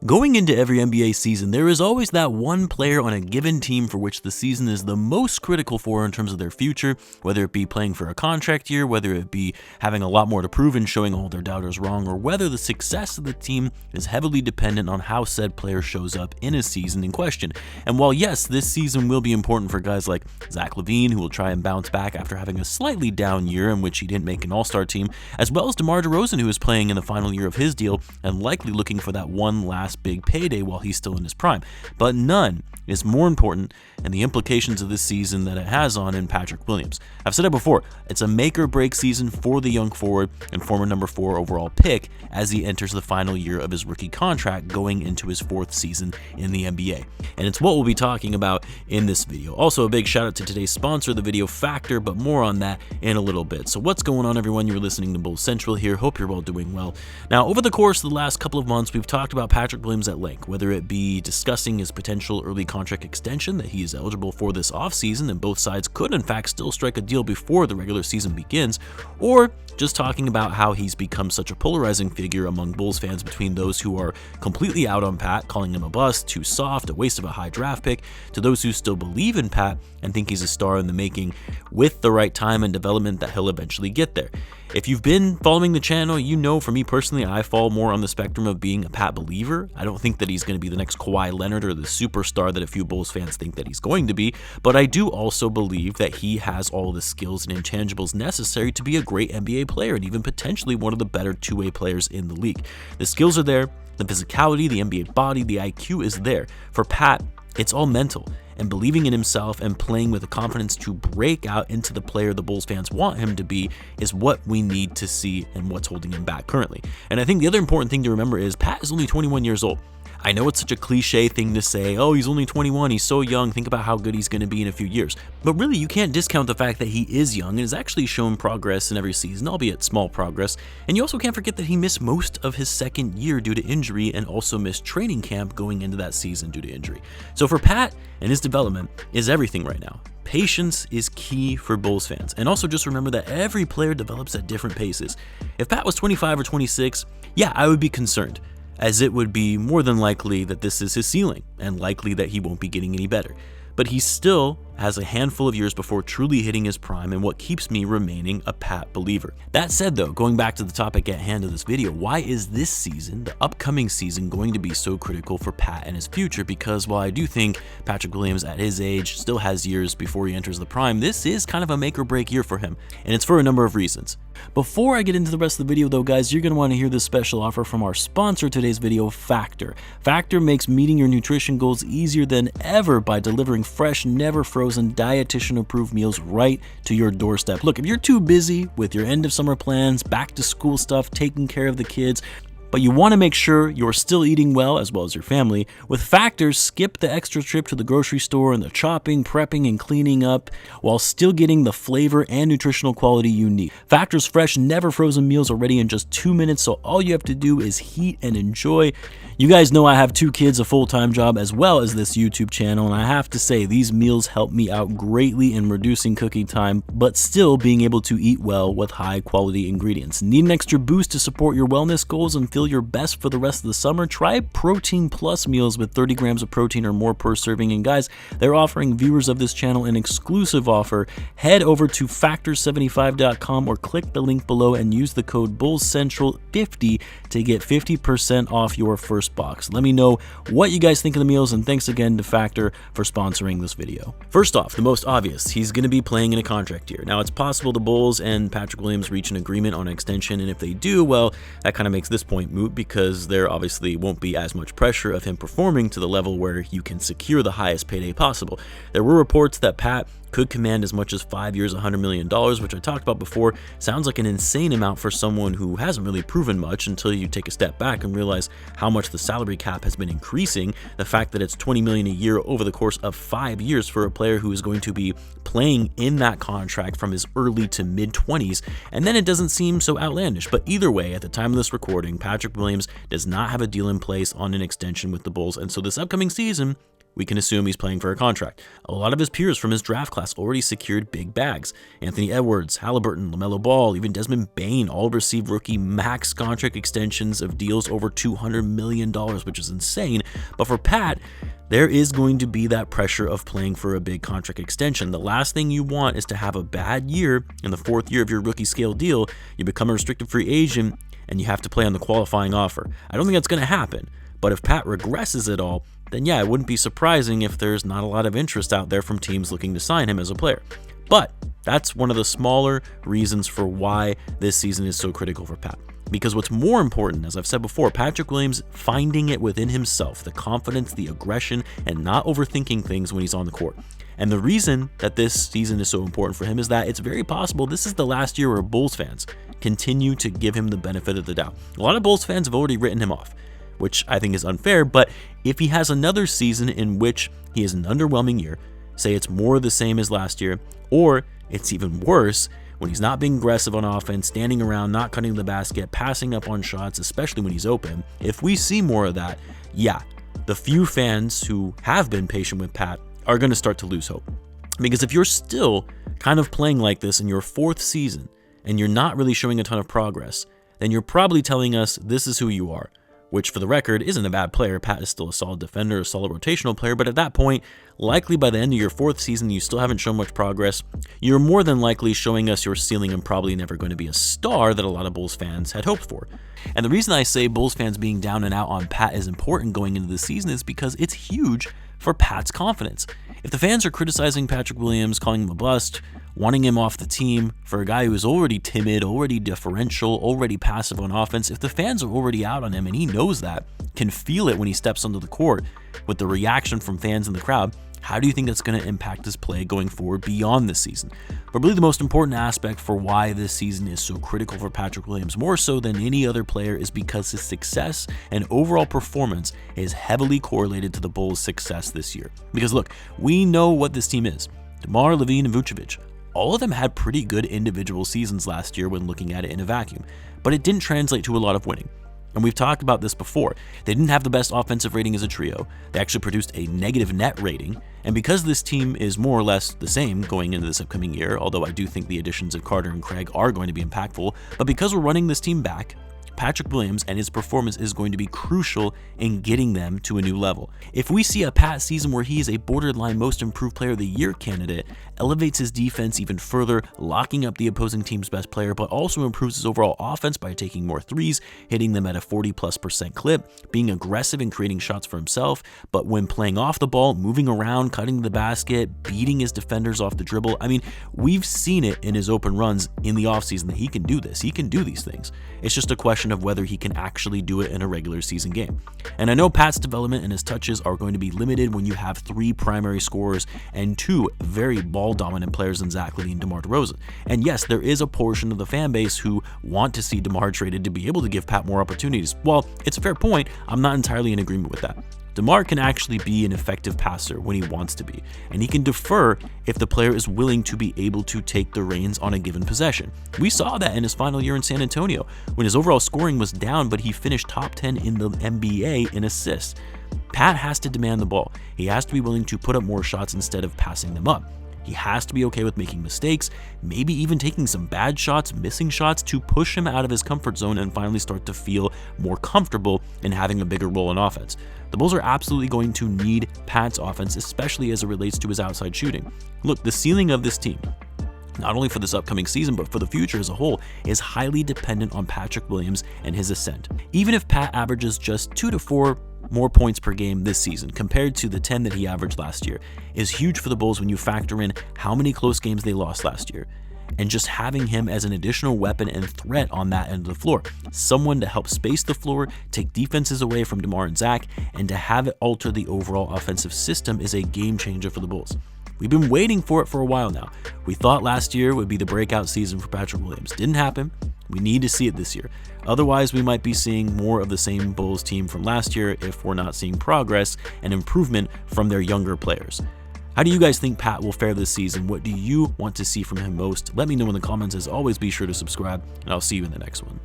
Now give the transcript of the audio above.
Going into every NBA season, there is always that one player on a given team for which the season is the most critical for in terms of their future, whether it be playing for a contract year, whether it be having a lot more to prove and showing all their doubters wrong, or whether the success of the team is heavily dependent on how said player shows up in a season in question. And while yes, this season will be important for guys like Zach Lavine, who will try and bounce back after having a slightly down year in which he didn't make an all-star team, as well as DeMar DeRozan, who is playing in the final year of his deal and likely looking for that one last big payday while he's still in his prime. But none is more important and the implications of this season that it has on Patrick Williams. I've said it before, it's a make or break season for the young forward and former number 4 overall pick as he enters the final year of his rookie contract going into his 4th season in the NBA. And it's what we'll be talking about in this video. Also, a big shout out to today's sponsor, the video Factor, but more on that in a little bit. So what's going on, everyone? You're listening to Bulls Central here. Hope you're all doing well. Now, over the course of the last couple of months, we've talked about Patrick Williams at length, whether it be discussing his potential early contract extension that he is eligible for this offseason, and both sides could in fact still strike a deal before the regular season begins, or just talking about how he's become such a polarizing figure among Bulls fans between those who are completely out on Pat, calling him a bust, too soft, a waste of a high draft pick, to those who still believe in Pat and think he's a star in the making with the right time and development that he'll eventually get there. If you've been following the channel, you know for me personally, I fall more on the spectrum of being a Pat believer. I don't think that he's going to be the next Kawhi Leonard or the superstar that a few Bulls fans think that he's going to be, but I do also believe that he has all the skills and intangibles necessary to be a great NBA player and even potentially one of the better two-way players in the league. The skills are there, the physicality, the NBA body, the IQ is there. For Pat, it's all mental, and believing in himself and playing with the confidence to break out into the player the Bulls fans want him to be is what we need to see and what's holding him back currently. And I think the other important thing to remember is Pat is only 21 years old. I know it's such a cliche thing to say, oh, he's only 21, he's so young, think about how good he's going to be in a few years. But really, you can't discount the fact that he is young and has actually shown progress in every season, albeit small progress. And you also can't forget that he missed most of his second year due to injury and also missed training camp going into that season due to injury. So for Pat and his development is everything right now. Patience is key for Bulls fans. And also just remember that every player develops at different paces. If Pat was 25 or 26, yeah, I would be concerned, as it would be more than likely that this is his ceiling and likely that he won't be getting any better. But he still has a handful of years before truly hitting his prime, and what keeps me remaining a Pat believer. That said though, going back to the topic at hand of this video, why is this season, the upcoming season, going to be so critical for Pat and his future? Because while I do think Patrick Williams at his age still has years before he enters the prime, this is kind of a make or break year for him, and it's for a number of reasons. Before I get into the rest of the video though, guys, you're going to want to hear this special offer from our sponsor today's video, Factor. Factor makes meeting your nutrition goals easier than ever by delivering fresh, never frozen, dietitian approved meals right to your doorstep. Look, if you're too busy with your end of summer plans, back to school stuff, taking care of the kids, but you want to make sure you're still eating well as well as your family, with Factor, skip the extra trip to the grocery store and the chopping, prepping, and cleaning up while still getting the flavor and nutritional quality you need. Factor's fresh, never frozen meals are ready in just 2 minutes, so all you have to do is heat and enjoy. You guys know I have 2 kids, a full-time job, as well as this YouTube channel, and I have to say these meals help me out greatly in reducing cooking time, but still being able to eat well with high-quality ingredients. Need an extra boost to support your wellness goals and feel your best for the rest of the summer? Try Protein Plus meals with 30 grams of protein or more per serving. And guys, they're offering viewers of this channel an exclusive offer. Head over to factor75.com or click the link below and use the code BullsCentral50 to get 50% off your first box. Let me know what you guys think of the meals, and thanks again to Factor for sponsoring this video. First off, the most obvious, he's going to be playing in a contract year. Now, it's possible the Bulls and Patrick Williams reach an agreement on an extension, and if they do, well, that kind of makes this point moot because there obviously won't be as much pressure of him performing to the level where you can secure the highest payday possible. There were reports that Pat could command as much as 5 years, $100 million, which I talked about before. Sounds like an insane amount for someone who hasn't really proven much until you take a step back and realize how much the salary cap has been increasing. The fact that it's $20 million a year over the course of 5 years for a player who is going to be playing in that contract from his early to mid-20s, and then it doesn't seem so outlandish. But either way, at the time of this recording, Patrick Williams does not have a deal in place on an extension with the Bulls, and so this upcoming season we can assume he's playing for a contract. A lot of his peers from his draft class already secured big bags. Anthony Edwards, Halliburton, LaMelo Ball, even Desmond Bane all received rookie max contract extensions of deals over $200 million, which is insane. But for Pat, there is going to be that pressure of playing for a big contract extension. The last thing you want is to have a bad year in the 4th year of your rookie scale deal, you become a restricted free agent, and you have to play on the qualifying offer. I don't think that's going to happen. But if Pat regresses at all, then yeah, it wouldn't be surprising if there's not a lot of interest out there from teams looking to sign him as a player. But that's one of the smaller reasons for why this season is so critical for Pat. Because what's more important, as I've said before, Patrick Williams finding it within himself, the confidence, the aggression, and not overthinking things when he's on the court. And the reason that this season is so important for him is that it's very possible this is the last year where Bulls fans continue to give him the benefit of the doubt. A lot of Bulls fans have already written him off, which I think is unfair, but if he has another season in which he has an underwhelming year, say it's more the same as last year, or it's even worse, when he's not being aggressive on offense, standing around, not cutting the basket, passing up on shots, especially when he's open, if we see more of that, yeah, the few fans who have been patient with Pat are going to start to lose hope. Because if you're still kind of playing like this in your 4th season, and you're not really showing a ton of progress, then you're probably telling us this is who you are. Which, for the record, isn't a bad player. Pat is still a solid defender, a solid rotational player, but at that point, likely by the end of your 4th season, you still haven't shown much progress. You're more than likely showing us your ceiling and probably never going to be a star that a lot of Bulls fans had hoped for. And the reason I say Bulls fans being down and out on Pat is important going into the season is because it's huge for Pat's confidence. If the fans are criticizing Patrick Williams, calling him a bust, wanting him off the team for a guy who is already timid, already differential, already passive on offense, if the fans are already out on him and he knows that, can feel it when he steps onto the court with the reaction from fans in the crowd, how do you think that's going to impact his play going forward beyond this season? But really the most important aspect for why this season is so critical for Patrick Williams, more so than any other player, is because his success and overall performance is heavily correlated to the Bulls' success this year. Because look, we know what this team is. DeMar, Lavine, and Vucevic, all of them had pretty good individual seasons last year when looking at it in a vacuum, but it didn't translate to a lot of winning. And we've talked about this before. They didn't have the best offensive rating as a trio. They actually produced a negative net rating. And because this team is more or less the same going into this upcoming year, although I do think the additions of Carter and Craig are going to be impactful, but because we're running this team back, Patrick Williams and his performance is going to be crucial in getting them to a new level. If we see a Pat season where he is a borderline most improved player of the year candidate, elevates his defense even further, locking up the opposing team's best player, but also improves his overall offense by taking more threes, hitting them at a 40+% clip, being aggressive and creating shots for himself, but when playing off the ball, moving around, cutting the basket, beating his defenders off the dribble. I mean, we've seen it in his open runs in the offseason that he can do this. He can do these things. It's just a question of whether he can actually do it in a regular season game. And I know Pat's development and his touches are going to be limited when you have 3 primary scorers and 2 very ball-dominant players in Zach LaVine and DeMar DeRozan. And yes, there is a portion of the fan base who want to see DeMar traded to be able to give Pat more opportunities. Well, it's a fair point. I'm not entirely in agreement with that. DeMar can actually be an effective passer when he wants to be, and he can defer if the player is willing to be able to take the reins on a given possession. We saw that in his final year in San Antonio, when his overall scoring was down, but he finished top 10 in the NBA in assists. Pat has to demand the ball. He has to be willing to put up more shots instead of passing them up. He has to be okay with making mistakes, maybe even taking some bad shots, missing shots, to push him out of his comfort zone and finally start to feel more comfortable in having a bigger role in offense. The Bulls are absolutely going to need Pat's offense, especially as it relates to his outside shooting. Look, the ceiling of this team, not only for this upcoming season, but for the future as a whole, is highly dependent on Patrick Williams and his ascent. Even if Pat averages just 2 to 4 more points per game this season compared to the 10 that he averaged last year, is huge for the Bulls when you factor in how many close games they lost last year. And just having him as an additional weapon and threat on that end of the floor. Someone to help space the floor, take defenses away from DeMar and Zach, and to have it alter the overall offensive system is a game changer for the Bulls. We've been waiting for it for a while now. We thought last year would be the breakout season for Patrick Williams. Didn't happen. We need to see it this year. Otherwise, we might be seeing more of the same Bulls team from last year if we're not seeing progress and improvement from their younger players. How do you guys think Pat will fare this season? What do you want to see from him most? Let me know in the comments. As always, be sure to subscribe, and I'll see you in the next one.